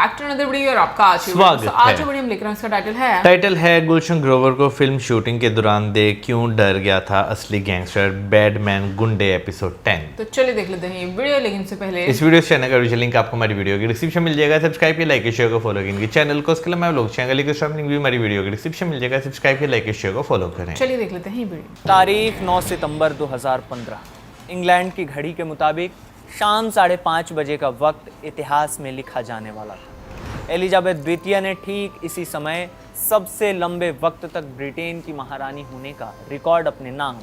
Back to another video और आपका आज जो वीडियो हम लेकर आए, इसका टाइटल है गुलशन ग्रोवर को फिल्म शूटिंग के दौरान देख क्यों डर गया था असली गैंगस्टर बैडमैन गुंडे एपिसोड 10। तो चलिए देख लेते हैं ये वीडियो, लेकिन इससे पहले इस वीडियो चैनल का विजुअल लिंक आपको हमारी वीडियो की डिस्क्रिप्शन मिल जाएगा। सब्सक्राइब किया, लाइक शेयर को फॉलो करेंगे चैनल को। उसके लिए मैं लोग चैनल के लिंक भी हमारी वीडियो की डिस्क्रिप्शन मिल जाएगा। सब्सक्राइब किया, लाइक शेयर को फॉलो करें। चलिए देख लेते हैं ये वीडियो। तारीख 9 सितंबर 2015, इंग्लैंड की घड़ी के मुताबिक शाम 5:30 बजे का वक्त इतिहास में लिखा जाने वाला था। एलिजाबेथ द्वितीय ने ठीक इसी समय सबसे लंबे वक्त तक ब्रिटेन की महारानी होने का रिकॉर्ड अपने नाम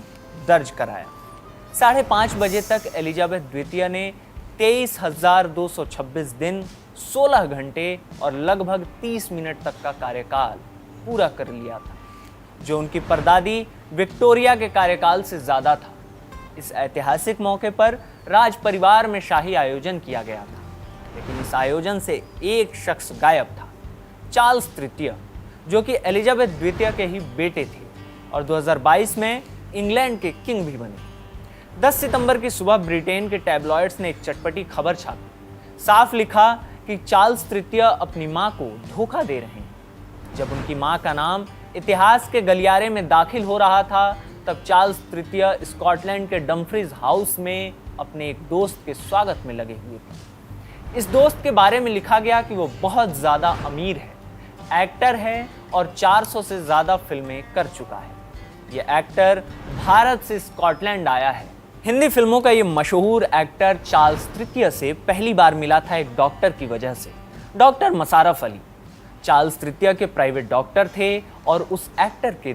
दर्ज कराया। 5:30 बजे तक एलिजाबेथ द्वितीय ने 23,226 दिन, 16 घंटे और लगभग 30 मिनट तक का कार्यकाल पूरा कर लिया था, जो उनकी परदादी विक्टोरिया के कार्यकाल से ज़्यादा था। इस ऐतिहासिक मौके पर राज परिवार में शाही आयोजन किया गया था, लेकिन इस आयोजन से एक शख्स गायब था, चार्ल्स तृतीय, जो कि एलिजाबेथ द्वितीय के ही बेटे थे और 2022 में इंग्लैंड के किंग भी बने। 10 सितंबर की सुबह ब्रिटेन के टैबलॉइड्स ने एक चटपटी खबर छापी। साफ लिखा कि चार्ल्स तृतीय अपनी मां को धोखा दे रहे हैं। जब उनकी मां का नाम इतिहास के गलियारे में दाखिल हो रहा था, तब चार्ल्स तृतीय स्कॉटलैंड के डम्फ्रीज हाउस में अपने एक दोस्त के स्वागत में लगे हुए थे। इस दोस्त के बारे में लिखा गया कि वो बहुत ज़्यादा अमीर है, एक्टर है और 400 से ज़्यादा फिल्में कर चुका है। ये एक्टर भारत से स्कॉटलैंड आया है। हिंदी फिल्मों का ये मशहूर एक्टर चार्ल्स तृतीय से पहली बार मिला था एक डॉक्टर की वजह से, डॉक्टर मसारफ अली। चार्ल्स तृतीय के प्राइवेट डॉक्टर थे और उस एक्टर के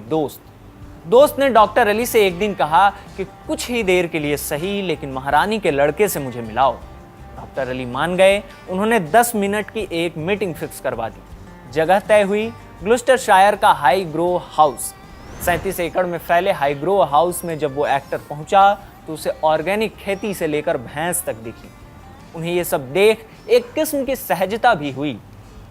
दोस्त ने डॉक्टर अली से एक दिन कहा कि कुछ ही देर के लिए सही, लेकिन महारानी के लड़के से मुझे मिलाओ। डॉक्टर अली मान गए। उन्होंने 10 मिनट की एक मीटिंग फिक्स करवा दी। जगह तय हुई ग्लुस्टरशायर का हाईग्रो हाउस। 37 एकड़ में फैले हाईग्रो हाउस में जब वो एक्टर पहुंचा तो उसे ऑर्गेनिक खेती से लेकर भैंस तक दिखी। उन्हें ये सब देख एक किस्म की सहजता भी हुई,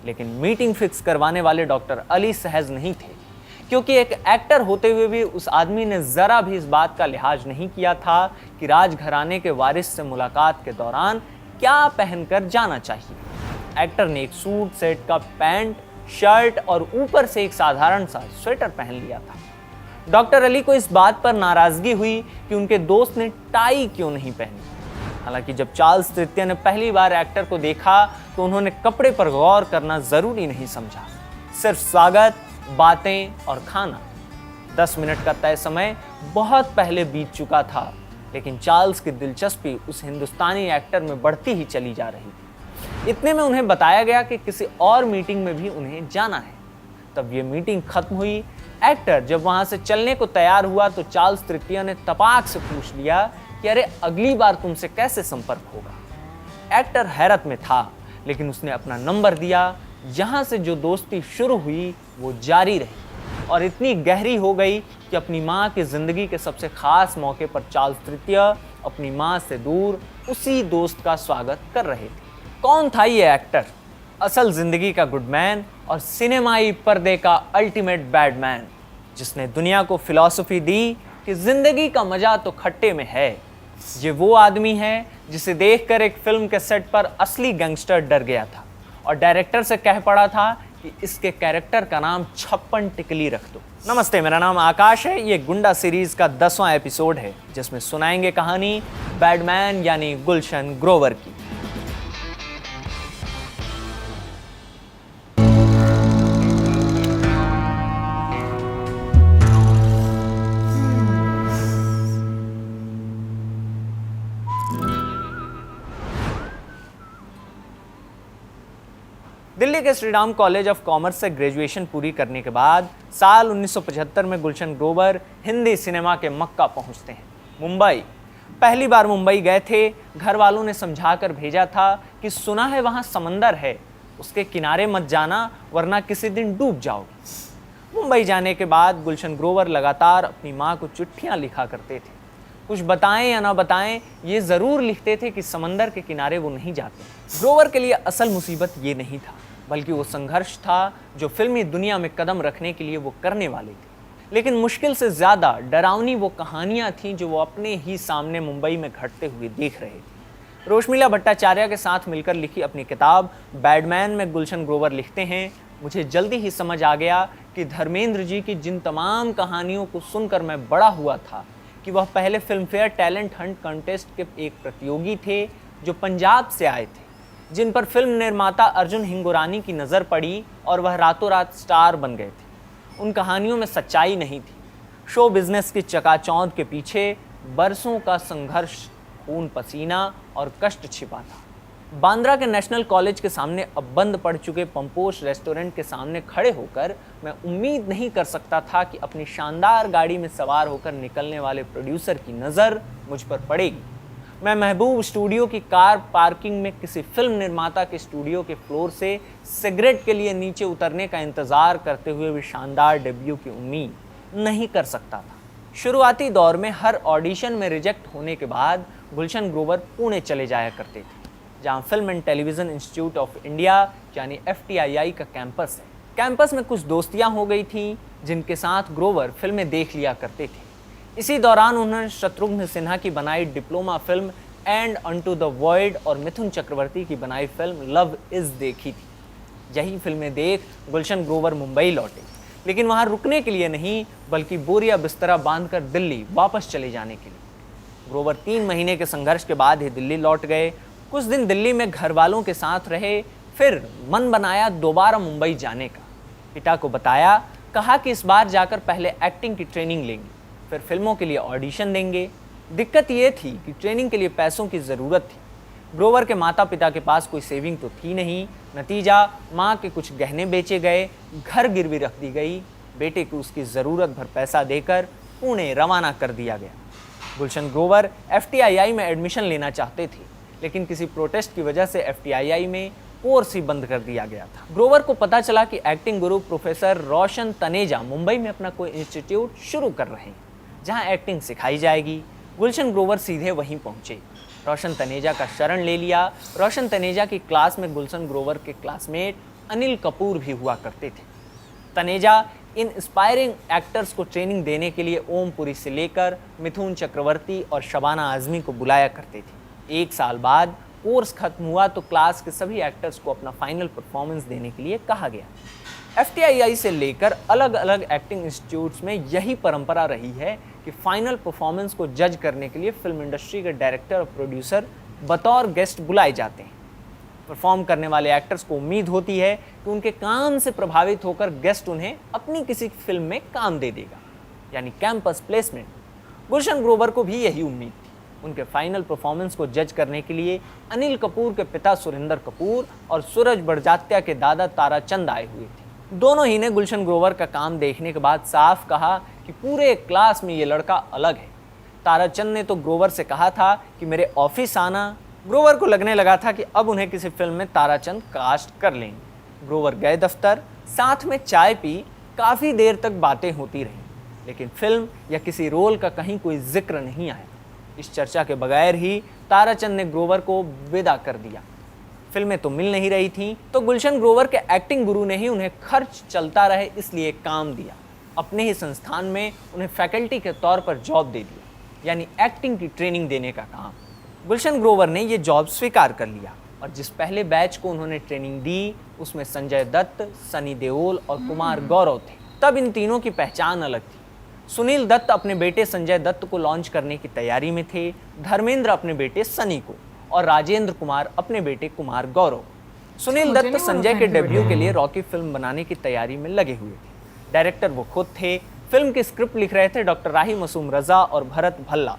लेकिन मीटिंग फिक्स करवाने वाले डॉक्टर अली सहज नहीं थे, क्योंकि एक एक्टर होते हुए भी उस आदमी ने जरा भी इस बात का लिहाज नहीं किया था कि राजघराने के वारिस से मुलाकात के दौरान क्या पहनकर जाना चाहिए। एक्टर ने एक सूट सेट का पैंट, शर्ट और ऊपर से एक साधारण सा स्वेटर पहन लिया था। डॉक्टर अली को इस बात पर नाराजगी हुई कि उनके दोस्त ने टाई क्यों नहीं पहनी। हालांकि जब चार्ल्स तृतीय ने पहली बार एक्टर को देखा तो उन्होंने कपड़े पर गौर करना जरूरी नहीं समझा, सिर्फ स्वागत, बातें और खाना। 10 मिनट का तय समय बहुत पहले बीत चुका था, लेकिन चार्ल्स की दिलचस्पी उस हिंदुस्तानी एक्टर में बढ़ती ही चली जा रही थी। इतने में उन्हें बताया गया कि किसी और मीटिंग में भी उन्हें जाना है। तब ये मीटिंग खत्म हुई। एक्टर जब वहां से चलने को तैयार हुआ तो चार्ल्स तृतीय ने तपाक से पूछ लिया कि अरे अगली बार तुमसे कैसे संपर्क होगा। एक्टर हैरत में था, लेकिन उसने अपना नंबर दिया। यहाँ से जो दोस्ती शुरू हुई वो जारी रही और इतनी गहरी हो गई कि अपनी माँ की जिंदगी के सबसे खास मौके पर चार्ल्स तृतीय अपनी माँ से दूर उसी दोस्त का स्वागत कर रहे थे। कौन था ये एक्टर? असल जिंदगी का गुडमैन और सिनेमाई पर्दे का अल्टीमेट बैडमैन, जिसने दुनिया को फिलॉसफी दी कि जिंदगी का मजा तो खट्टे में है। ये वो आदमी है जिसे देखकर एक फिल्म के सेट पर असली गैंगस्टर डर गया था और डायरेक्टर से कह पड़ा था कि इसके कैरेक्टर का नाम 56 टिकली रख दो। नमस्ते, मेरा नाम आकाश है। ये गुंडा सीरीज का 10वां एपिसोड है, जिसमें सुनाएंगे कहानी बैडमैन यानी गुलशन ग्रोवर की। दिल्ली के श्रीराम कॉलेज ऑफ कॉमर्स से ग्रेजुएशन पूरी करने के बाद साल 1975 में गुलशन ग्रोवर हिंदी सिनेमा के मक्का पहुंचते हैं, मुंबई। पहली बार मुंबई गए थे। घर वालों ने समझाकर भेजा था कि सुना है वहां समंदर है, उसके किनारे मत जाना वरना किसी दिन डूब जाओगे। मुंबई जाने के बाद गुलशन ग्रोवर लगातार अपनी माँ को चिट्ठियाँ लिखा करते थे। कुछ बताएं या ना बताएं, ये ज़रूर लिखते थे कि समंदर के किनारे वो नहीं जाते। ग्रोवर के लिए असल मुसीबत ये नहीं था, बल्कि वो संघर्ष था जो फिल्मी दुनिया में कदम रखने के लिए वो करने वाले थे। लेकिन मुश्किल से ज़्यादा डरावनी वो कहानियाँ थीं जो वो अपने ही सामने मुंबई में घटते हुए देख रहे थे। रोशमिला भट्टाचार्य के साथ मिलकर लिखी अपनी किताब बैडमैन में गुलशन ग्रोवर लिखते हैं, मुझे जल्दी ही समझ आ गया कि धर्मेंद्र जी की जिन तमाम कहानियों को सुनकर मैं बड़ा हुआ था कि वह पहले film fair talent Hunt contest के एक प्रतियोगी थे जो पंजाब से आए थे, जिन पर फिल्म निर्माता अर्जुन हिंगोरानी की नज़र पड़ी और वह रातों रात स्टार बन गए थे। उन कहानियों में सच्चाई नहीं थी। शो बिजनेस की चकाचौंध के पीछे बरसों का संघर्ष, खून पसीना और कष्ट छिपा था। बांद्रा के नेशनल कॉलेज के सामने अब बंद पड़ चुके पंपोश रेस्टोरेंट के सामने खड़े होकर मैं उम्मीद नहीं कर सकता था कि अपनी शानदार गाड़ी में सवार होकर निकलने वाले प्रोड्यूसर की नज़र मुझ पर पड़ेगी। मैं महबूब स्टूडियो की कार पार्किंग में किसी फिल्म निर्माता के स्टूडियो के फ्लोर से सिगरेट के लिए नीचे उतरने का इंतज़ार करते हुए भी शानदार डेब्यू की उम्मीद नहीं कर सकता था। शुरुआती दौर में हर ऑडिशन में रिजेक्ट होने के बाद गुलशन ग्रोवर पुणे चले जाया करते थे, जहां film and television institute of India यानी FTII का कैंपस है। कैंपस में कुछ दोस्तियां हो गई थीं, जिनके साथ ग्रोवर फिल्में देख लिया करते थे। इसी दौरान उन्होंने शत्रुघ्न सिन्हा की बनाई diploma film and unto the void और मिथुन चक्रवर्ती की बनाई फिल्म लव इज़ देखी थी। यही फिल्में देख गुलशन ग्रोवर मुंबई लौटे, लेकिन वहां रुकने के लिए नहीं बल्कि बोरिया बिस्तरा बांधकर दिल्ली वापस चले जाने के लिए। ग्रोवर 3 महीने के संघर्ष के बाद ही दिल्ली लौट गए। कुछ दिन दिल्ली में घर वालों के साथ रहे, फिर मन बनाया दोबारा मुंबई जाने का। पिता को बताया, कहा कि इस बार जाकर पहले एक्टिंग की ट्रेनिंग लेंगे, फिर फिल्मों के लिए ऑडिशन देंगे। दिक्कत ये थी कि ट्रेनिंग के लिए पैसों की ज़रूरत थी। ग्रोवर के माता पिता के पास कोई सेविंग तो थी नहीं। नतीजा, माँ के कुछ गहने बेचे गए, घर गिरवी रख दी गई, बेटे को उसकी ज़रूरत भर पैसा देकर पुणे रवाना कर दिया गया। गुलशन ग्रोवर FTII में एडमिशन लेना चाहते थे, लेकिन किसी प्रोटेस्ट की वजह से FTII में कोर्स ही बंद कर दिया गया था। ग्रोवर को पता चला कि एक्टिंग गुरु प्रोफेसर रोशन तनेजा मुंबई में अपना कोई इंस्टीट्यूट शुरू कर रहे हैं, जहां एक्टिंग सिखाई जाएगी। गुलशन ग्रोवर सीधे वहीं पहुंचे, रोशन तनेजा का शरण ले लिया। रोशन तनेजा की क्लास में गुलशन ग्रोवर के क्लासमेट अनिल कपूर भी हुआ करते थे। तनेजा इन इंस्पायरिंग एक्टर्स को ट्रेनिंग देने के लिए ओमपुरी से लेकर मिथुन चक्रवर्ती और शबाना आज़मी को बुलाया करते थे। 1 साल बाद कोर्स खत्म हुआ तो क्लास के सभी एक्टर्स को अपना फाइनल परफॉर्मेंस देने के लिए कहा गया। FTII से लेकर अलग अलग एक्टिंग इंस्टीट्यूट्स में यही परंपरा रही है कि फाइनल परफॉर्मेंस को जज करने के लिए फिल्म इंडस्ट्री के डायरेक्टर और प्रोड्यूसर बतौर गेस्ट बुलाए जाते हैं। परफॉर्म करने वाले एक्टर्स को उम्मीद होती है कि उनके काम से प्रभावित होकर गेस्ट उन्हें अपनी किसी फिल्म में काम दे देगा, यानी कैंपस प्लेसमेंट। गुलशन ग्रोवर को भी यही उम्मीद थी। उनके फाइनल परफॉर्मेंस को जज करने के लिए अनिल कपूर के पिता सुरेंद्र कपूर और सूरज बड़जात्या के दादा ताराचंद आए हुए थे। दोनों ही ने गुलशन ग्रोवर का काम देखने के बाद साफ कहा कि पूरे क्लास में ये लड़का अलग है। ताराचंद ने तो ग्रोवर से कहा था कि मेरे ऑफिस आना। ग्रोवर को लगने लगा था कि अब उन्हें किसी फिल्म में ताराचंद कास्ट कर लेंगे। ग्रोवर गए दफ्तर, साथ में चाय पी, काफ़ी देर तक बातें होती रहीं, लेकिन फिल्म या किसी रोल का कहीं कोई जिक्र नहीं आया। इस चर्चा के बगैर ही ताराचंद ने ग्रोवर को विदा कर दिया। फिल्में तो मिल नहीं रही थीं, तो गुलशन ग्रोवर के एक्टिंग गुरु ने ही उन्हें खर्च चलता रहे इसलिए काम दिया। अपने ही संस्थान में उन्हें फैकल्टी के तौर पर जॉब दे दिया, यानी एक्टिंग की ट्रेनिंग देने का काम। गुलशन ग्रोवर ने ये जॉब स्वीकार कर लिया और जिस पहले बैच को उन्होंने ट्रेनिंग दी उसमें संजय दत्त, सनी देओल और कुमार गौरव थे। तब इन तीनों की पहचान अलग थी। सुनील दत्त अपने बेटे संजय दत्त को लॉन्च करने की तैयारी में थे, धर्मेंद्र अपने बेटे सनी को और राजेंद्र कुमार अपने बेटे कुमार गौरव। सुनील दत्त संजय के डेब्यू के लिए रॉकी फिल्म बनाने की तैयारी में लगे हुए थे। डायरेक्टर वो खुद थे। फिल्म की स्क्रिप्ट लिख रहे थे डॉक्टर राही मसूम रजा और भरत भल्ला।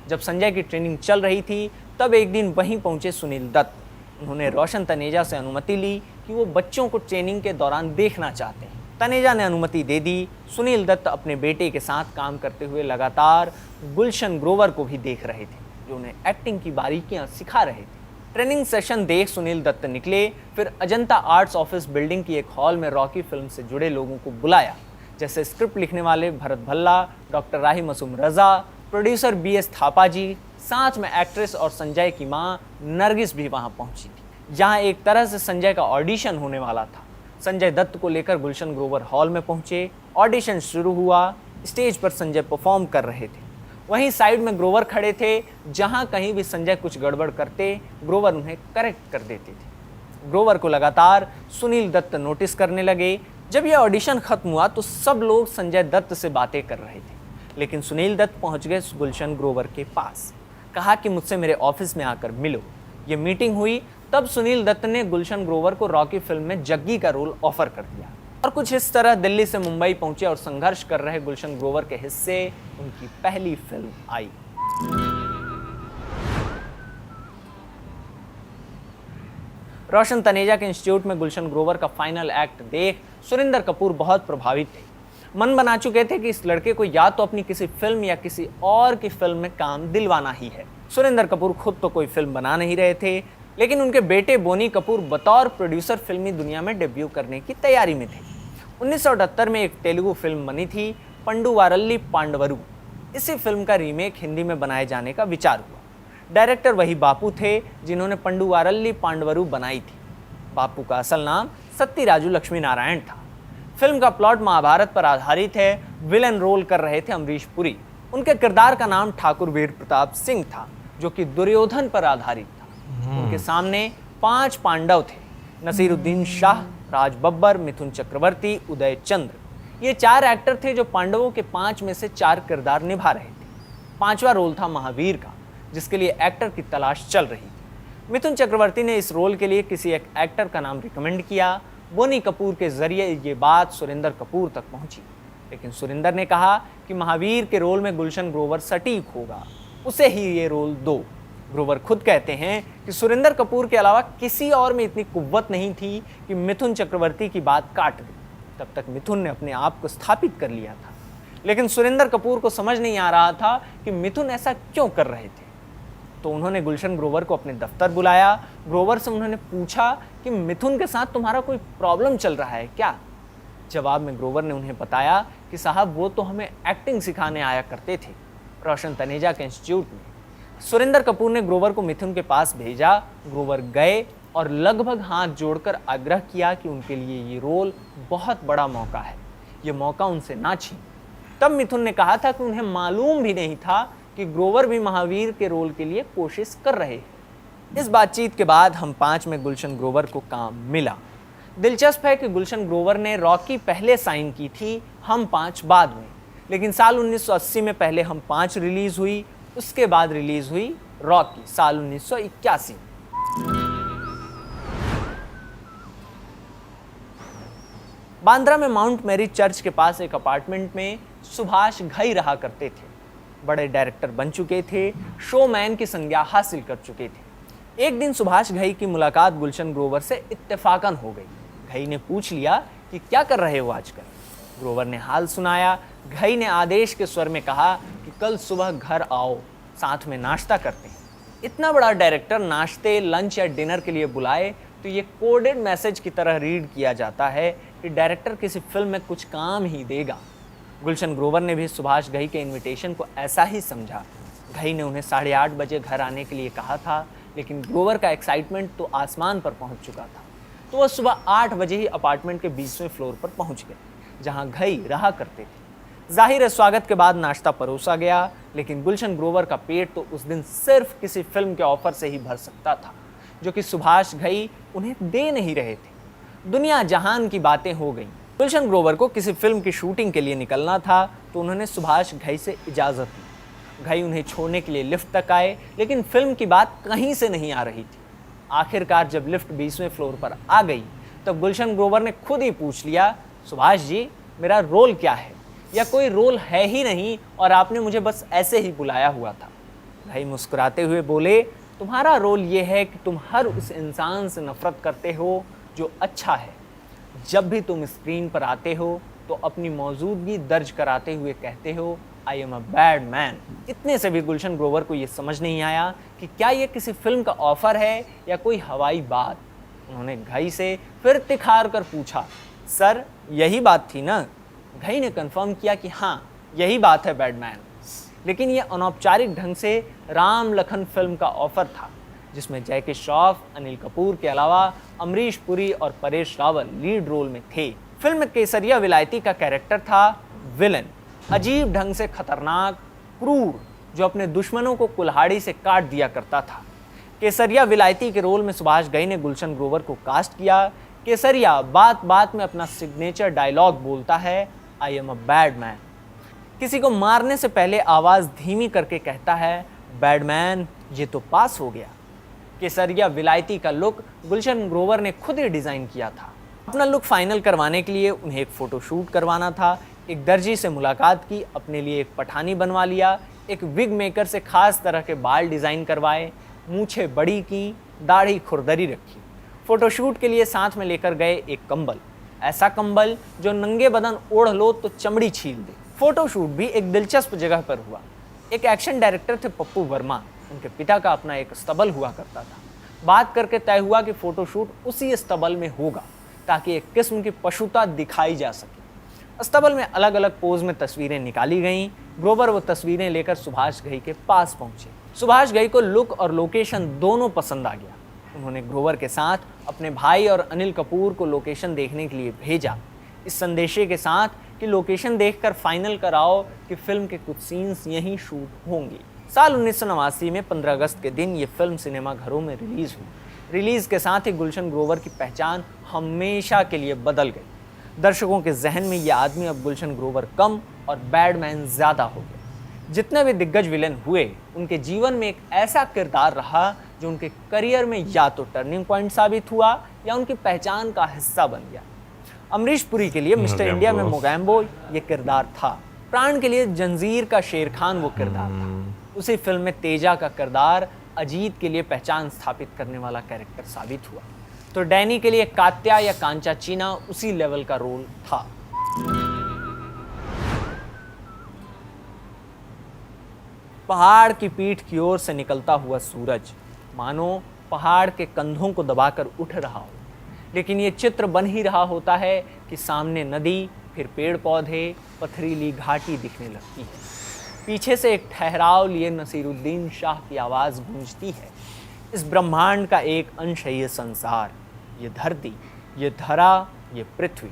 जब संजय की ट्रेनिंग चल रही थी तब एक दिन वहीं पहुंचे सुनील दत्त। उन्होंने रोशन तनेजा से अनुमति ली कि वो बच्चों को ट्रेनिंग के दौरान देखना चाहते हैं। तनेजा ने अनुमति दे दी। सुनील दत्त अपने बेटे के साथ काम करते हुए लगातार गुलशन ग्रोवर को भी देख रहे थे, जो उन्हें एक्टिंग की बारीकियां सिखा रहे थे। ट्रेनिंग सेशन देख सुनील दत्त निकले, फिर अजंता आर्ट्स ऑफिस बिल्डिंग की एक हॉल में रॉकी फिल्म से जुड़े लोगों को बुलाया, जैसे स्क्रिप्ट लिखने वाले भरत भल्ला, डॉक्टर राही मसूम रजा, प्रोड्यूसर BS थापा जी, साथ में एक्ट्रेस और संजय की मां नरगिस भी वहां पहुंची थी। जहां एक तरह से संजय का ऑडिशन होने वाला था। संजय दत्त को लेकर गुलशन ग्रोवर हॉल में पहुंचे। ऑडिशन शुरू हुआ। स्टेज पर संजय परफॉर्म कर रहे थे। वहीं साइड में ग्रोवर खड़े थे, जहां कहीं भी संजय कुछ गड़बड़ करते ग्रोवर उन्हें करेक्ट कर देते थे। ग्रोवर को लगातार सुनील दत्त नोटिस करने लगे। जब यह ऑडिशन खत्म हुआ तो सब लोग संजय दत्त से बातें कर रहे थे, लेकिन सुनील दत्त पहुंच गए गुलशन ग्रोवर के पास। कहा कि मुझसे मेरे ऑफिस में आकर मिलो। ये मीटिंग हुई, तब सुनील दत्त ने गुलशन ग्रोवर को रॉकी फिल्म में जग्गी का रोल ऑफर कर दिया और कुछ इस तरह दिल्ली से मुंबई पहुंचे और संघर्ष कर रहे गुलशन ग्रोवर के हिस्से उनकी पहली फिल्म आई। रोशन तनेजा के इंस्टीट्यूट में गुलशन ग्रोवर का फाइनल एक्ट देख सुरिंदर कपूर बहुत प्रभावित थे। मन बना चुके थे कि इस लड़के को या तो अपनी किसी फिल्म या किसी और की फिल्म में काम दिलवाना ही है। सुरिंदर कपूर खुद तो कोई फिल्म बना नहीं रहे थे, लेकिन उनके बेटे बोनी कपूर बतौर प्रोड्यूसर फिल्मी दुनिया में डेब्यू करने की तैयारी में थे। 1978 में एक तेलुगु फिल्म बनी थी पंडू वारल्ली पांडवरू। इसी फिल्म का रीमेक हिंदी में बनाए जाने का विचार हुआ। डायरेक्टर वही बापू थे जिन्होंने पंडू वारल्ली पांडवरू बनाई थी। बापू का असल नाम सत्यराजू लक्ष्मी नारायण था। फिल्म का प्लॉट महाभारत पर आधारित है। विलन रोल कर रहे थे अमरीश पुरी। उनके किरदार का नाम ठाकुर वीर प्रताप सिंह था, जो कि दुर्योधन पर आधारित था। उनके सामने 5 पांडव थे, नसीरुद्दीन शाह, राज बब्बर, मिथुन चक्रवर्ती, उदय चंद्र। ये 4 एक्टर थे जो पांडवों के 5 में से 4 किरदार निभा रहे थे। 5वां रोल था महावीर का, जिसके लिए एक्टर की तलाश चल रही थी। मिथुन चक्रवर्ती ने इस रोल के लिए किसी एक एक्टर का नाम रिकमेंड किया। बोनी कपूर के जरिए ये बात सुरिंदर कपूर तक पहुंची, लेकिन सुरिंदर ने कहा कि महावीर के रोल में गुलशन ग्रोवर सटीक होगा, उसे ही ये रोल दो। ग्रोवर खुद कहते हैं कि सुरिंदर कपूर के अलावा किसी और में इतनी कुव्वत नहीं थी कि मिथुन चक्रवर्ती की बात काट दे। तब तक मिथुन ने अपने आप को स्थापित कर लिया था, लेकिन सुरिंदर कपूर को समझ नहीं आ रहा था कि मिथुन ऐसा क्यों कर रहे थे। तो उन्होंने गुलशन ग्रोवर को अपने दफ्तर बुलाया। ग्रोवर से उन्होंने पूछा कि मिथुन के साथ तुम्हारा कोई प्रॉब्लम चल रहा है क्या। जवाब में ग्रोवर ने उन्हें बताया कि साहब वो तो हमें एक्टिंग सिखाने आया करते थे रोशन तनेजा के इंस्टीट्यूट में। सुरिंदर कपूर ने ग्रोवर को मिथुन के पास भेजा। ग्रोवर गए और लगभग हाथ जोड़कर आग्रह किया कि उनके लिए ये रोल बहुत बड़ा मौका है, ये मौका उनसे ना छीन। तब मिथुन ने कहा था कि उन्हें मालूम भी नहीं था कि ग्रोवर भी महावीर के रोल के लिए कोशिश कर रहे हैं। इस बातचीत के बाद हम 5 में गुलशन ग्रोवर को काम मिला। दिलचस्प है कि गुलशन ग्रोवर ने रॉकी पहले साइन की थी, हम 5 बाद में। लेकिन साल 1980 में पहले हम 5 रिलीज हुई, उसके बाद रिलीज हुई रॉकी साल 1981। बांद्रा में माउंट मैरी चर्च के पास एक अपार्टमेंट में सुभाष घई रहा करते थे। बड़े डायरेक्टर बन चुके थे, शोमैन की संज्ञा हासिल कर चुके थे। एक दिन सुभाष घई की मुलाकात गुलशन ग्रोवर से इत्तेफाकन हो गई। घई ने पूछ लिया कि क्या कर रहे हो आजकल। ग्रोवर ने हाल सुनाया। घई ने आदेश के स्वर में कहा कि कल सुबह घर आओ, साथ में नाश्ता करते हैं। इतना बड़ा डायरेक्टर नाश्ते, लंच या डिनर के लिए बुलाए तो ये कोडेड मैसेज की तरह रीड किया जाता है कि डायरेक्टर किसी फिल्म में कुछ काम ही देगा। गुलशन ग्रोवर ने भी सुभाष घई के इनविटेशन को ऐसा ही समझा। घई ने उन्हें 8:30 बजे घर आने के लिए कहा था, लेकिन ग्रोवर का एक्साइटमेंट तो आसमान पर पहुंच चुका था। तो वह सुबह 8 बजे ही अपार्टमेंट के 20वें फ्लोर पर पहुंच गए, जहां घई रहा करते थे। जाहिर है स्वागत के बाद नाश्ता परोसा गया, लेकिन गुलशन ग्रोवर का पेट तो उस दिन सिर्फ किसी फिल्म के ऑफर से ही भर सकता था, जो कि सुभाष घई उन्हें दे नहीं रहे थे। दुनिया जहान की बातें हो गई। गुलशन ग्रोवर को किसी फिल्म की शूटिंग के लिए निकलना था, तो उन्होंने सुभाष घई से इजाज़त ली। घई उन्हें छोड़ने के लिए लिफ्ट तक आए, लेकिन फिल्म की बात कहीं से नहीं आ रही थी। आखिरकार जब लिफ्ट 20वें फ्लोर पर आ गई, तब गुलशन ग्रोवर ने खुद ही पूछ लिया, सुभाष जी मेरा रोल क्या है, या कोई रोल है ही नहीं और आपने मुझे बस ऐसे ही बुलाया हुआ था। घई मुस्कुराते हुए बोले, तुम्हारा रोल ये है कि तुम हर उस इंसान से नफरत करते हो जो अच्छा है। जब भी तुम स्क्रीन पर आते हो तो अपनी मौजूदगी दर्ज कराते हुए कहते हो, I am a bad man. इतने से भी गुलशन ग्रोवर को ये समझ नहीं आया कि क्या ये किसी फिल्म का ऑफर है या कोई हवाई बात। उन्होंने घई से फिर तिखार कर पूछा, सर यही बात थी ना। घई ने कंफर्म किया कि हाँ यही बात है बैडमैन। लेकिन ये अनौपचारिक ढंग से राम लखन फिल्म का ऑफर था, जिसमें जैकी श्रॉफ, अनिल कपूर के अलावा अमरीश पुरी और परेश रावल लीड रोल में थे। फिल्म में केसरिया विलायती का कैरेक्टर था विलन। अजीब ढंग से खतरनाक, क्रूर जो अपने दुश्मनों को कुल्हाड़ी से काट दिया करता था। केसरिया विलायती के रोल में सुभाष घई ने गुलशन ग्रोवर को कास्ट किया। केसरिया बात बात में अपना सिग्नेचर डायलॉग बोलता है, I am a bad man. किसी को मारने से पहले आवाज धीमी करके कहता है, बैड मैन ये तो पास हो गया। केसरिया विलायती का लुक गुलशन ग्रोवर ने खुद ही डिजाइन किया था। अपना लुक फाइनल करवाने के लिए उन्हें एक फोटोशूट करवाना था। एक दर्जी से मुलाकात की, अपने लिए एक पठानी बनवा लिया, एक विग मेकर से खास तरह के बाल डिजाइन करवाए, मूछें बड़ी की, दाढ़ी खुरदरी रखी। फोटोशूट के लिए साथ में लेकर गए एक कंबल, ऐसा कंबल जो नंगे बदन ओढ़ लो तो चमड़ी छील दे। फोटोशूट भी एक दिलचस्प जगह पर हुआ। एक एक्शन डायरेक्टर थे पप्पू वर्मा, उनके पिता का अपना एक स्तबल हुआ करता था। बात करके तय हुआ कि फोटोशूट उसी स्तबल में होगा ताकि एक किस्म की पशुता दिखाई जा सके। स्तबल में अलग अलग पोज में तस्वीरें निकाली गईं। ग्रोवर वो तस्वीरें लेकर सुभाष घई के पास पहुंचे। सुभाष घई को लुक और लोकेशन दोनों पसंद आ गया। उन्होंने ग्रोवर के साथ अपने भाई और अनिल कपूर को लोकेशन देखने के लिए भेजा, इस संदेशे के साथ कि लोकेशन देखकर फाइनल कराओ कि फिल्म के कुछ सीन्स यहीं शूट होंगे। साल 1989 में 15 अगस्त के दिन ये फिल्म सिनेमा घरों में रिलीज हुई। रिलीज के साथ ही गुलशन ग्रोवर की पहचान हमेशा के लिए बदल गई। दर्शकों के जहन में ये आदमी अब गुलशन ग्रोवर कम और बैडमैन ज्यादा हो गया। जितने भी दिग्गज विलेन हुए, उनके जीवन में एक ऐसा किरदार रहा जो उनके करियर में या तो टर्निंग पॉइंट साबित हुआ या उनकी पहचान का हिस्सा बन गया। अमरीश पुरी के लिए मिस्टर इंडिया में मोगैम्बो ये किरदार था। प्राण के लिए जंजीर का शेर खान वो किरदार था। उसी फिल्म में तेजा का किरदार अजीत के लिए पहचान स्थापित करने वाला कैरेक्टर साबित हुआ। तो डैनी के लिए कात्या या कांचा चीना उसी लेवल का रोल था। पहाड़ की पीठ की ओर से निकलता हुआ सूरज मानो पहाड़ के कंधों को दबाकर उठ रहा हो, लेकिन ये चित्र बन ही रहा होता है कि सामने नदी, फिर पेड़ पौधे, पथरीली घाटी दिखने लगती है। पीछे से एक ठहराव लिए नसीरुद्दीन शाह की आवाज गूंजती है, इस ब्रह्मांड का एक अंश है ये संसार, ये धरती, ये धरा, ये पृथ्वी।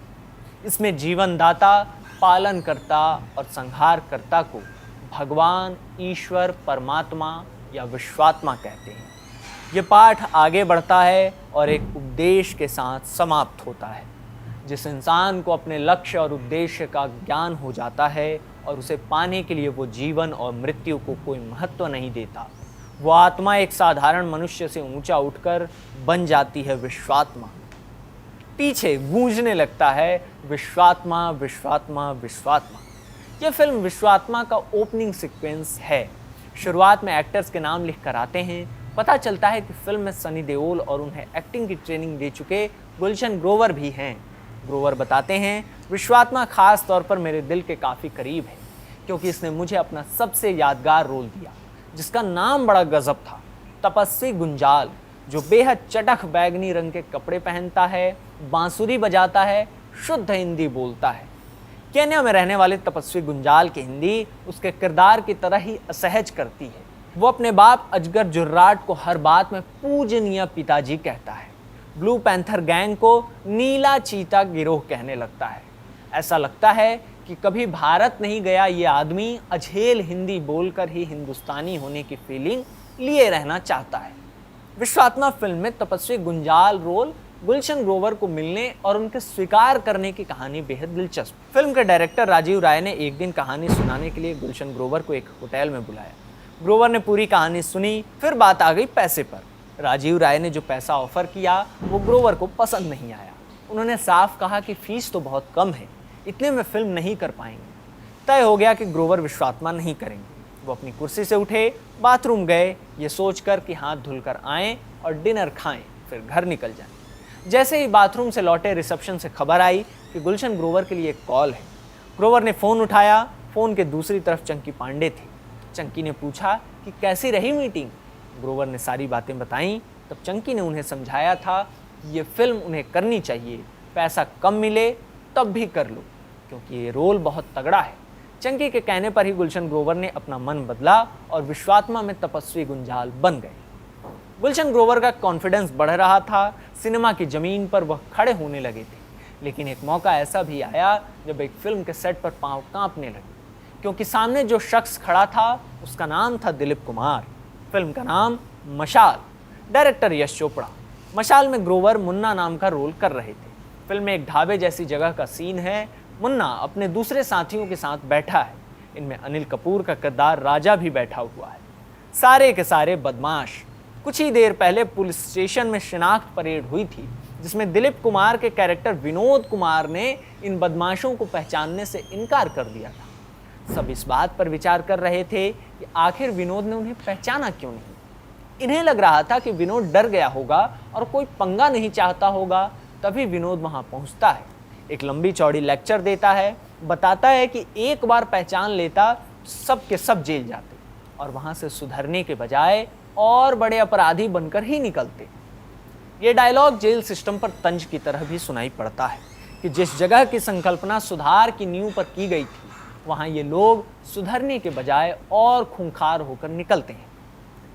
इसमें जीवनदाता, पालनकर्ता और संहारकर्ता को भगवान, ईश्वर, परमात्मा या विश्वात्मा कहते हैं। ये पाठ आगे बढ़ता है और एक उपदेश के साथ समाप्त होता है। जिस इंसान को अपने लक्ष्य और उद्देश्य का ज्ञान हो जाता है और उसे पाने के लिए वो जीवन और मृत्यु को कोई महत्व नहीं देता, वो आत्मा एक साधारण मनुष्य से ऊंचा उठकर बन जाती है विश्वात्मा। पीछे गूंजने लगता है विश्वात्मा, विश्वात्मा, विश्वात्मा। यह फिल्म विश्वात्मा का ओपनिंग सीक्वेंस है। शुरुआत में एक्टर्स के नाम लिख कर आते हैं। पता चलता है कि फिल्म में सनी देओल और उन्हें एक्टिंग की ट्रेनिंग दे चुके गुलशन ग्रोवर भी हैं। ग्रोवर बताते हैं, विश्वात्मा खास तौर पर मेरे दिल के काफ़ी करीब है क्योंकि इसने मुझे अपना सबसे यादगार रोल दिया, जिसका नाम बड़ा गजब था, तपस्वी गुंजाल, जो बेहद चटख बैगनी रंग के कपड़े पहनता है, बांसुरी बजाता है, शुद्ध हिंदी बोलता है। केन्या में रहने वाले तपस्वी गुंजाल की हिंदी उसके किरदार की तरह ही असहज करती है। वो अपने बाप अजगर जुर्राट को हर बात में पूजनीय पिताजी कहता है। ब्लू पैंथर गैंग को नीला चीता गिरोह कहने लगता है। ऐसा लगता है कि कभी भारत नहीं गया ये आदमी अझेल हिंदी बोलकर ही हिंदुस्तानी होने की फीलिंग लिए रहना चाहता है। विश्वात्मा फिल्म में तपस्वी गुंजाल रोल गुलशन ग्रोवर को मिलने और उनके स्वीकार करने की कहानी बेहद दिलचस्प। फिल्म के डायरेक्टर राजीव राय ने एक दिन कहानी सुनाने के लिए गुलशन ग्रोवर को एक होटल में बुलाया। ग्रोवर ने पूरी कहानी सुनी, फिर बात आ गई पैसे पर। राजीव राय ने जो पैसा ऑफर किया वो ग्रोवर को पसंद नहीं आया। उन्होंने साफ कहा कि फीस तो बहुत कम है, इतने में फिल्म नहीं कर पाएंगे। तय हो गया कि ग्रोवर विश्वात्मा नहीं करेंगे। वो अपनी कुर्सी से उठे, बाथरूम गए, ये सोचकर कि हाथ धुलकर आएँ और डिनर खाएं, फिर घर निकल जाएं। जैसे ही बाथरूम से लौटे, रिसेप्शन से खबर आई कि गुलशन ग्रोवर के लिए एक कॉल है। ग्रोवर ने फ़ोन उठाया। फ़ोन के दूसरी तरफ चंकी पांडे थे। चंकी ने पूछा कि कैसी रही मीटिंग। ग्रोवर ने सारी बातें बताईं। तब चंकी ने उन्हें समझाया था कि ये फिल्म उन्हें करनी चाहिए, पैसा कम मिले तब भी कर लो, क्योंकि ये रोल बहुत तगड़ा है। चंकी के कहने पर ही गुलशन ग्रोवर ने अपना मन बदला और विश्वात्मा में तपस्वी गुंजाल बन गए। गुलशन ग्रोवर का कॉन्फिडेंस बढ़ रहा था। सिनेमा की ज़मीन पर वह खड़े होने लगे थे। लेकिन एक मौका ऐसा भी आया जब एक फिल्म के सेट पर पांव कांपने लगे। क्योंकि सामने जो शख्स खड़ा था उसका नाम था दिलीप कुमार। फिल्म का नाम मशाल, डायरेक्टर यश चोपड़ा। मशाल में ग्रोवर मुन्ना नाम का रोल कर रहे थे। फिल्म में एक ढाबे जैसी जगह का सीन है। मुन्ना अपने दूसरे साथियों के साथ बैठा है। इनमें अनिल कपूर का किरदार राजा भी बैठा हुआ है। सारे के सारे बदमाश। कुछ ही देर पहले पुलिस स्टेशन में शिनाख्त परेड हुई थी, जिसमें दिलीप कुमार के कैरेक्टर विनोद कुमार ने इन बदमाशों को पहचानने से इनकार कर दिया था। सब इस बात पर विचार कर रहे थे कि आखिर विनोद ने उन्हें पहचाना क्यों नहीं। इन्हें लग रहा था कि विनोद डर गया होगा और कोई पंगा नहीं चाहता होगा। तभी विनोद वहां पहुंचता है, एक लंबी चौड़ी लेक्चर देता है, बताता है कि एक बार पहचान लेता सब के सब जेल जाते और वहां से सुधरने के बजाय और बड़े अपराधी बनकर ही निकलते। ये डायलॉग जेल सिस्टम पर तंज की तरह भी सुनाई पड़ता है कि जिस जगह की संकल्पना सुधार की नींव पर की गई थी, वहां ये लोग सुधरने के बजाय और खूंखार होकर निकलते हैं।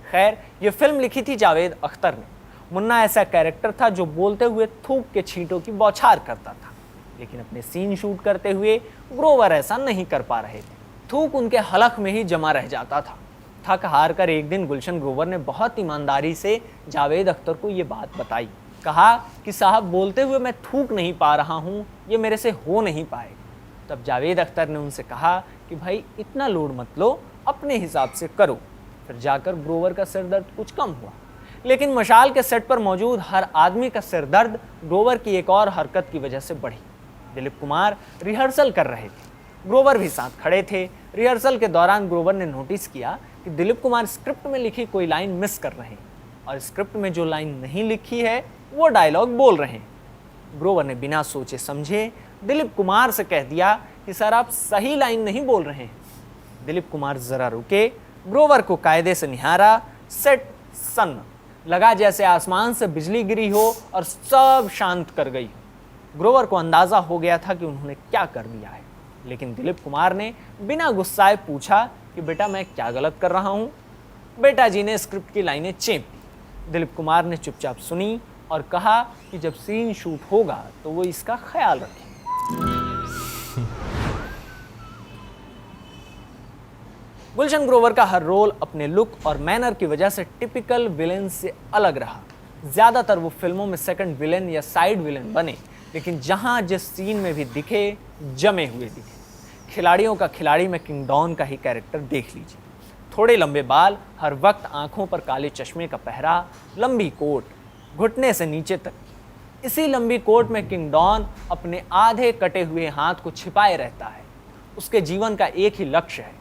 खैर, ये फिल्म लिखी थी जावेद अख्तर ने। मुन्ना ऐसा कैरेक्टर था जो बोलते हुए थूक के छींटों की बौछार करता था, लेकिन अपने सीन शूट करते हुए ग्रोवर ऐसा नहीं कर पा रहे थे। थूक उनके हलक में ही जमा रह जाता था। थक हार कर एक दिन गुलशन ग्रोवर ने बहुत ईमानदारी से जावेद अख्तर को ये बात बताई। कहा कि साहब, बोलते हुए मैं थूक नहीं पा रहा हूँ, ये मेरे से हो नहीं पाएगा। तब जावेद अख्तर ने उनसे कहा कि भाई इतना लोड मत लो, अपने हिसाब से करो। फिर जाकर ग्रोवर का सिरदर्द कुछ कम हुआ। लेकिन मशाल के सेट पर मौजूद हर आदमी का सिरदर्द ग्रोवर की एक और हरकत की वजह से बढ़ी। दिलीप कुमार रिहर्सल कर रहे थे, ग्रोवर भी साथ खड़े थे। रिहर्सल के दौरान ग्रोवर ने नोटिस किया कि दिलीप कुमार स्क्रिप्ट में लिखी कोई लाइन मिस कर रहे हैं और स्क्रिप्ट में जो लाइन नहीं लिखी है वो डायलॉग बोल रहे हैं। ग्रोवर ने बिना सोचे समझे दिलीप कुमार से कह दिया कि सर, आप सही लाइन नहीं बोल रहे हैं। दिलीप कुमार जरा रुके, ग्रोवर को कायदे से निहारा। सेट सन्न लगा जैसे आसमान से बिजली गिरी हो और सब शांत कर गई हो। ग्रोवर को अंदाजा हो गया था कि उन्होंने क्या कर दिया है, लेकिन दिलीप कुमार ने बिना गुस्साए पूछा कि बेटा, मैं क्या गलत कर रहा हूँ। बेटा जी ने स्क्रिप्ट की लाइनें चेप दी। दिलीप कुमार ने चुपचाप सुनी और कहा कि जब सीन शूट होगा तो वो इसका ख्याल रखें। गुलशन ग्रोवर का हर रोल अपने लुक और मैनर की वजह से टिपिकल विलेन से अलग रहा। ज़्यादातर वो फिल्मों में सेकंड विलेन या साइड विलेन बने, लेकिन जहां जिस सीन में भी दिखे, जमे हुए दिखे। खिलाड़ियों का खिलाड़ी में किंग डॉन का ही कैरेक्टर देख लीजिए। थोड़े लंबे बाल, हर वक्त आंखों पर काले चश्मे का पहरा, लंबी कोट घुटने से नीचे तक। इसी लंबी कोट में किंग डॉन अपने आधे कटे हुए हाथ को छिपाए रहता है। उसके जीवन का एक ही लक्ष्य है,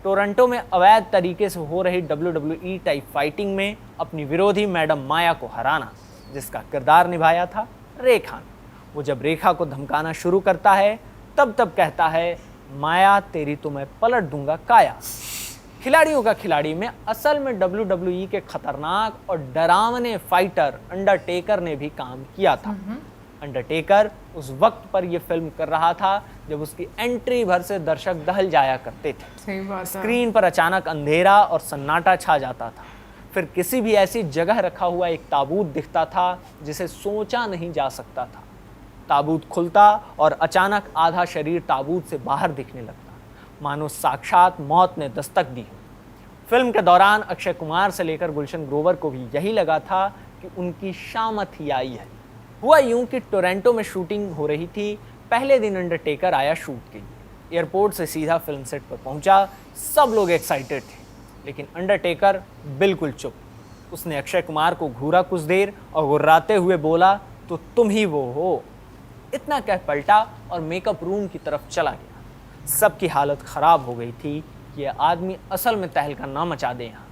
टोरंटो में अवैध तरीके से हो रही WWE टाइप फाइटिंग में अपनी विरोधी मैडम माया को हराना, जिसका किरदार निभाया था रेखा ने। वो जब रेखा को धमकाना शुरू करता है तब कहता है, माया तेरी तो मैं पलट दूंगा काया। खिलाड़ियों का खिलाड़ी में असल में WWE के खतरनाक और डरावने फाइटर अंडरटेकर ने भी काम किया था। अंडरटेकर उस वक्त पर यह फिल्म कर रहा था जब उसकी एंट्री भर से दर्शक दहल जाया करते थे। सही बात है। स्क्रीन पर अचानक अंधेरा और सन्नाटा छा जाता था। फिर किसी भी ऐसी जगह रखा हुआ एक ताबूत दिखता था जिसे सोचा नहीं जा सकता था। ताबूत खुलता और अचानक आधा शरीर ताबूत से बाहर दिखने लगता, मानो साक्षात मौत ने दस्तक दी। फिल्म के दौरान अक्षय कुमार से लेकर गुलशन ग्रोवर को भी यही लगा था कि उनकी शामत ही आई है। हुआ यूं कि टोरंटो में शूटिंग हो रही थी। पहले दिन अंडरटेकर आया शूट के लिए। एयरपोर्ट से सीधा फिल्म सेट पर पहुंचा। सब लोग एक्साइटेड थे, लेकिन अंडरटेकर बिल्कुल चुप। उसने अक्षय कुमार को घूरा कुछ देर और गुर्राते हुए बोला, तो तुम ही वो हो। इतना कह पलटा और मेकअप रूम की तरफ चला गया। सबकी हालत खराब हो गई थी कि यह आदमी असल में तहलका ना मचा दे यहाँ।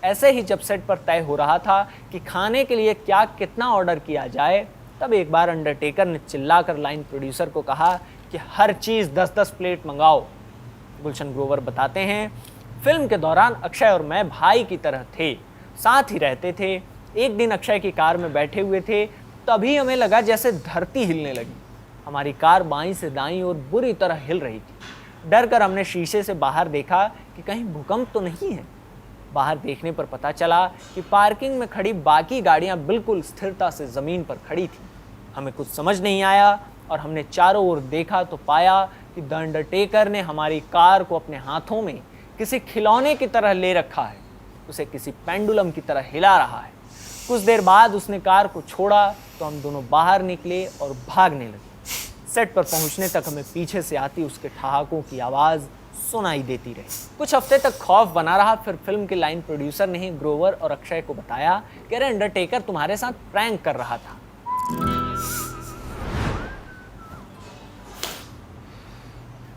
ऐसे ही जब सेट पर तय हो रहा था कि खाने के लिए क्या कितना ऑर्डर किया जाए, तब एक बार अंडरटेकर ने चिल्लाकर लाइन प्रोड्यूसर को कहा कि हर चीज़ 10-10 प्लेट मंगाओ। गुलशन ग्रोवर बताते हैं, फिल्म के दौरान अक्षय और मैं भाई की तरह थे, साथ ही रहते थे। एक दिन अक्षय की कार में बैठे हुए थे, तभी हमें लगा जैसे धरती हिलने लगी। हमारी कार बाईं से दाईं ओर बुरी तरह हिल रही थी। डर कर हमने शीशे से बाहर देखा कि कहीं भूकंप तो नहीं है। बाहर देखने पर पता चला कि पार्किंग में खड़ी बाकी गाड़ियां बिल्कुल स्थिरता से ज़मीन पर खड़ी थी। हमें कुछ समझ नहीं आया और हमने चारों ओर देखा तो पाया कि द अंडरटेकर ने हमारी कार को अपने हाथों में किसी खिलौने की तरह ले रखा है, उसे किसी पेंडुलम की तरह हिला रहा है। कुछ देर बाद उसने कार को छोड़ा तो हम दोनों बाहर निकले और भागने लगे। सेट पर पहुंचने तक हमें पीछे से आती उसके ठहाकों की आवाज़ सुनाई देती रही। कुछ हफ्ते तक खौफ बना रहा। फिर फिल्म के लाइन प्रोड्यूसर ने ही ग्रोवर और अक्षय को बताया कि अरे अंडरटेकर तुम्हारे साथ प्रैंक कर रहा था।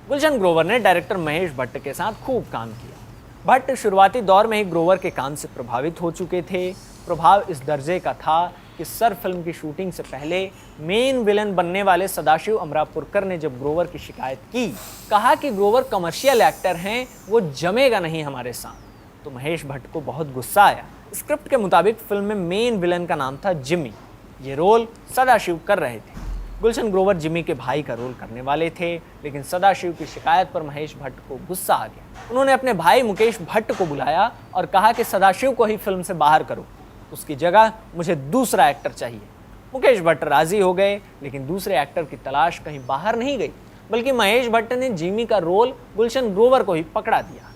गुलशन ग्रोवर ने डायरेक्टर महेश भट्ट के साथ खूब काम किया। भट्ट शुरुआती दौर में ही ग्रोवर के काम से प्रभावित हो चुके थे। प्रभाव इस दर्जे का था कि सर फिल्म की शूटिंग से पहले मेन विलन बनने वाले सदाशिव अमरापुरकर ने जब ग्रोवर की शिकायत की, कहा कि ग्रोवर कमर्शियल एक्टर हैं, वो जमेगा नहीं हमारे साथ, तो महेश भट्ट को बहुत गुस्सा आया। स्क्रिप्ट के मुताबिक फिल्म में मेन विलन का नाम था जिमी। ये रोल सदाशिव कर रहे थे। गुलशन ग्रोवर जिमी के भाई का रोल करने वाले थे, लेकिन सदाशिव की शिकायत पर महेश भट्ट को गुस्सा आ गया। उन्होंने अपने भाई मुकेश भट्ट को बुलाया और कहा कि सदाशिव को ही फिल्म से बाहर करो, उसकी जगह मुझे दूसरा एक्टर चाहिए। मुकेश भट्ट राजी हो गए, लेकिन दूसरे एक्टर की तलाश कहीं बाहर नहीं गई, बल्कि महेश भट्ट ने जिमी का रोल गुलशन ग्रोवर को ही पकड़ा दिया।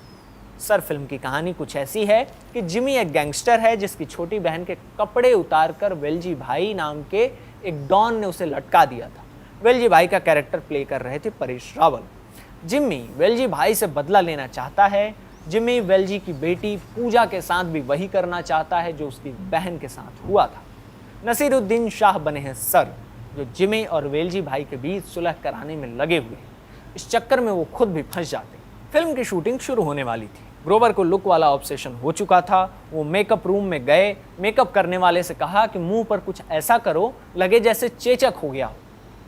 सर फिल्म की कहानी कुछ ऐसी है कि जिमी एक गैंगस्टर है जिसकी छोटी बहन के कपड़े उतारकर वेलजी भाई नाम के एक डॉन ने उसे लटका दिया था। वेलजी भाई का कैरेक्टर प्ले कर रहे थे परेश रावल। जिमी वेलजी भाई से बदला लेना चाहता है। जिमी वेलजी की बेटी पूजा के साथ भी वही करना चाहता है जो उसकी बहन के साथ हुआ था। नसीरुद्दीन शाह बने हैं सर, जो जिमी और वेलजी भाई के बीच सुलह कराने में लगे हुए हैं। इस चक्कर में वो खुद भी फंस जाते। फिल्म की शूटिंग शुरू होने वाली थी। ग्रोवर को लुक वाला ऑब्सेशन हो चुका था। वो मेकअप रूम में गए, मेकअप करने वाले से कहा कि मुंह पर कुछ ऐसा करो लगे जैसे चेचक हो गया हो।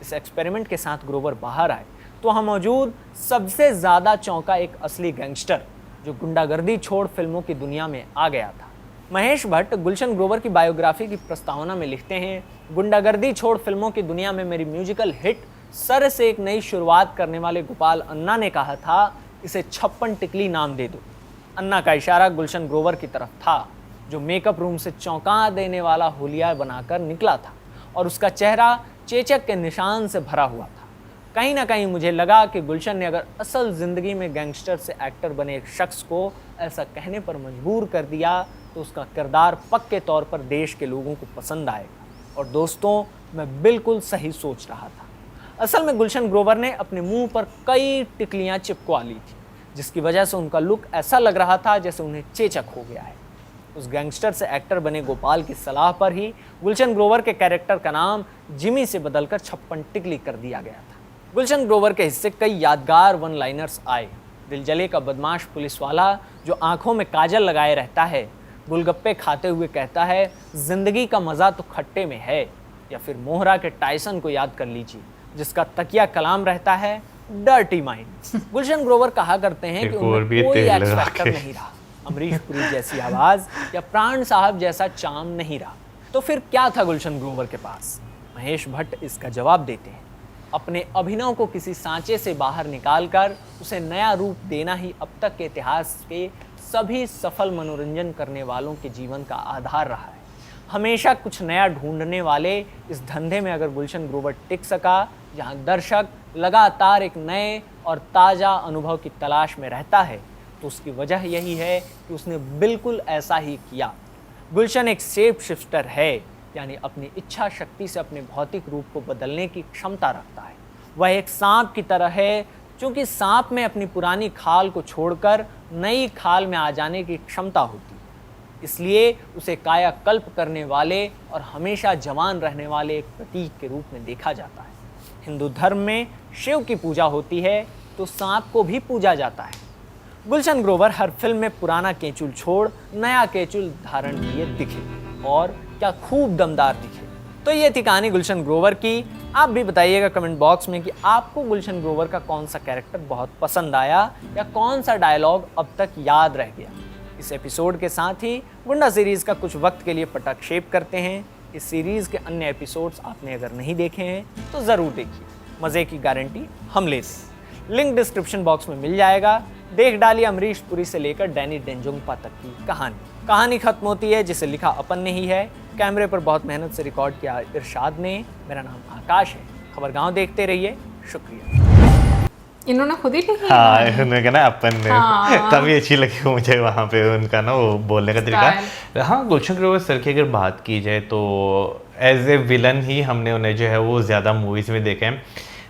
इस एक्सपेरिमेंट के साथ ग्रोवर बाहर आए तो वहाँ मौजूद सबसे ज़्यादा चौंका एक असली गैंगस्टर जो गुंडागर्दी छोड़ फिल्मों की दुनिया में आ गया था। महेश भट्ट गुलशन ग्रोवर की बायोग्राफी की प्रस्तावना में लिखते हैं, गुंडागर्दी छोड़ फिल्मों की दुनिया में मेरी म्यूजिकल हिट सर से एक नई शुरुआत करने वाले गोपाल अन्ना ने कहा था, इसे 56 टिकली नाम दे दो। अन्ना का इशारा गुलशन ग्रोवर की तरफ था, जो मेकअप रूम से चौंका देने वाला हुलिया बनाकर निकला था और उसका चेहरा चेचक के निशान से भरा हुआ था। कहीं ना कहीं मुझे लगा कि गुलशन ने अगर असल ज़िंदगी में गैंगस्टर से एक्टर बने एक शख्स को ऐसा कहने पर मजबूर कर दिया तो उसका किरदार पक्के तौर पर देश के लोगों को पसंद आएगा। और दोस्तों, मैं बिल्कुल सही सोच रहा था। असल में गुलशन ग्रोवर ने अपने मुंह पर कई टिकलियाँ चिपकवा ली थी, जिसकी वजह से उनका लुक ऐसा लग रहा था जैसे उन्हें चेचक हो गया है। उस गैंगस्टर से एक्टर बने गोपाल की सलाह पर ही गुलशन ग्रोवर के कैरेक्टर का नाम जिमी से बदलकर 56 टिकली कर दिया गया था। गुलशन ग्रोवर के हिस्से कई यादगार वन लाइनर्स आए। दिलजले का बदमाश पुलिस वाला जो आंखों में काजल लगाए रहता है, गोलगप्पे खाते हुए कहता है जिंदगी का मज़ा तो खट्टे में है, या फिर मोहरा के टाइसन को याद कर लीजिए जिसका तकिया कलाम रहता है डर्टी माइंड। गुलशन ग्रोवर कहा करते हैं कि उनमें कोई एक्स फैक्टर नहीं रहा, अमरीश पुरी जैसी आवाज़ या प्राण साहब जैसा चार्म नहीं रहा। तो फिर क्या था गुलशन ग्रोवर के पास? महेश भट्ट इसका जवाब देते हैं, अपने अभिनव को किसी सांचे से बाहर निकालकर उसे नया रूप देना ही अब तक के इतिहास के सभी सफल मनोरंजन करने वालों के जीवन का आधार रहा है। हमेशा कुछ नया ढूंढने वाले इस धंधे में अगर गुलशन ग्रोवर टिक सका, जहां दर्शक लगातार एक नए और ताज़ा अनुभव की तलाश में रहता है, तो उसकी वजह यही है कि उसने बिल्कुल ऐसा ही किया। गुलशन एक शेप शिफ्टर है, यानी अपनी इच्छा शक्ति से अपने भौतिक रूप को बदलने की क्षमता रखता है। वह एक सांप की तरह है, क्योंकि सांप में अपनी पुरानी खाल को छोड़कर नई खाल में आ जाने की क्षमता होती है। इसलिए उसे कायाकल्प करने वाले और हमेशा जवान रहने वाले एक प्रतीक के रूप में देखा जाता है। हिंदू धर्म में शिव की पूजा होती है तो सांप को भी पूजा जाता है। गुलशन ग्रोवर हर फिल्म में पुराना केचुल छोड़ नया केचुल धारण किए दिखे, और क्या खूब दमदार दिखे। तो ये थी कहानी गुलशन ग्रोवर की। आप भी बताइएगा कमेंट बॉक्स में कि आपको गुलशन ग्रोवर का कौन सा कैरेक्टर बहुत पसंद आया या कौन सा डायलॉग अब तक याद रह गया। इस एपिसोड के साथ ही गुंडा सीरीज़ का कुछ वक्त के लिए पटाक्षेप करते हैं। इस सीरीज़ के अन्य एपिसोड्स आपने अगर नहीं देखे हैं तो ज़रूर देखिए, मज़े की गारंटी हम लेते हैं। लिंक डिस्क्रिप्शन बॉक्स में मिल जाएगा। देख डालिए अमरीश पुरी से लेकर डैनी डेंजोंगपा तक की कहानी खत्म होती है जिसे लिखा अपन ने ही है। कैमरे पर बहुत मेहनत से रिकॉर्ड किया इरशाद ने। मेरा नाम आकाश है। खबरगांव देखते रहिए। शुक्रिया। इन्होंने खुद ही लिखी है हाँ कहानी? उन्होंने कहा ना अपन ने हाँ। काफ़ी अच्छी लगी मुझे वहाँ पे उनका ना वो बोलने का तरीका। हाँ गुलशन ग्रोवर सर की अगर बात की जाए तो एज ए विलन ही हमने उन्हें जो है वो ज़्यादा मूवीज़ में देखे हैं।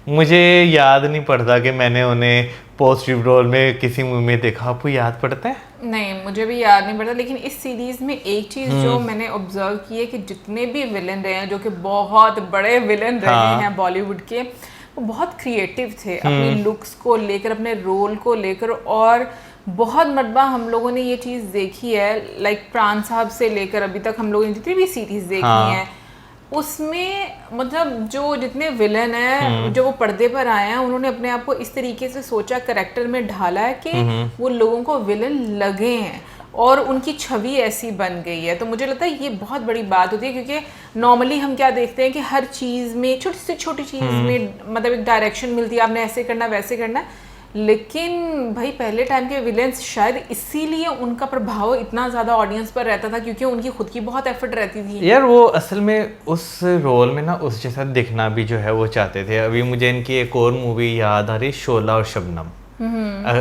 मुझे याद नहीं पड़ता कि मैंने उन्हें पॉजिटिव रोल में किसी मूवी में देखा। आपको याद पड़ता है? नहीं, मुझे भी याद नहीं पड़ता, लेकिन इस सीरीज में एक चीज जो मैंने ऑब्जर्व की है कि जितने भी विलन रहे हैं, जो कि बहुत बड़े विलन रहे हैं बॉलीवुड के, वो बहुत क्रिएटिव थे अपनी लुक्स को लेकर, अपने रोल को लेकर। और बहुत मरतबा हम लोगों ने ये चीज़ देखी है, लाइक प्राण साहब से लेकर अभी तक हम लोगों ने जितनी भी सीरीज देखी हैं, उसमें मतलब जो जितने विलन हैं जो वो पर्दे पर आए हैं, उन्होंने अपने आप को इस तरीके से सोचा, करेक्टर में ढाला है कि वो लोगों को विलन लगे हैं और उनकी छवि ऐसी बन गई है। तो मुझे लगता है ये बहुत बड़ी बात होती है, क्योंकि नॉर्मली हम क्या देखते हैं कि हर चीज़ में, छोटी से छोटी चीज़ में मतलब एक डायरेक्शन मिलती है, आपने ऐसे करना वैसे करना। लेकिन भाई पहले टाइम के विलेंस शायद इसीलिए उनका प्रभाव इतना ज़्यादा ऑडियंस पर रहता था, क्योंकि उनकी खुद की बहुत एफर्ट रहती थी। यार वो असल में उस रोल में ना उस जैसा दिखना भी जो है वो चाहते थे। अभी मुझे इनकी एक और मूवी याद आ रही, शोला और शबनम।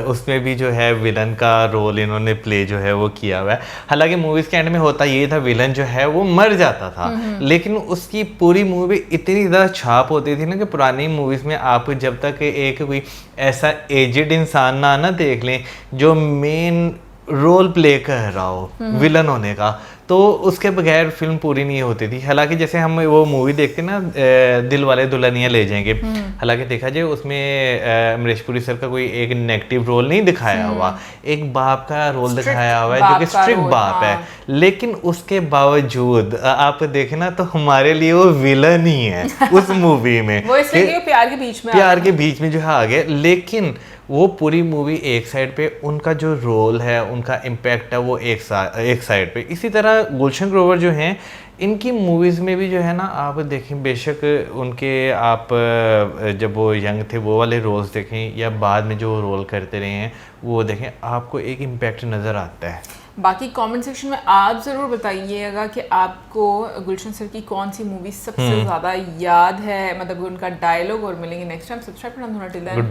उसमें भी जो है विलन का रोल इन्होंने प्ले जो है वो किया हुआ है। हालांकि मूवीज के एंड में होता ये था, विलन जो है वो मर जाता था, लेकिन उसकी पूरी मूवी इतनी ज़्यादा छाप होती थी ना कि पुरानी मूवीज में आप जब तक एक कोई ऐसा एजेड इंसान ना देख लें जो मेन रोल प्ले कर रहा हो विलन होने का, तो उसके बगैर फिल्म पूरी नहीं होती थी। हालांकि जैसे हम वो मूवी देखते ना दिल वाले दुल्हनिया ले जाएंगे, हालांकि देखा जाए उसमें अमरीश पुरी सर का कोई एक नेगेटिव रोल नहीं दिखाया हुआ, एक बाप का रोल दिखाया हुआ है जो कि स्ट्रिक्ट बाप है। लेकिन उसके बावजूद आप देखें ना तो हमारे लिए वो विलन ही है उस मूवी में। वो इसलिए प्यार के बीच में जो है आ गए। लेकिन वो पूरी मूवी एक साइड पे, उनका जो रोल है, उनका इम्पैक्ट है वो एक साइड पे। इसी तरह गुलशन ग्रोवर जो हैं, इनकी मूवीज़ में भी जो है ना आप देखें, बेशक उनके आप जब वो यंग थे वो वाले रोल्स देखें या बाद में जो रोल करते रहे हैं वो देखें, आपको एक इम्पैक्ट नज़र आता है। बाकी कमेंट सेक्शन में आप ज़रूर बताइएगा कि आपको गुलशन सर की कौन सी मूवी सबसे ज़्यादा याद है, मतलब उनका डायलॉग। और मिलेंगे नेक्स्ट टाइम। सब्सक्राइब करना।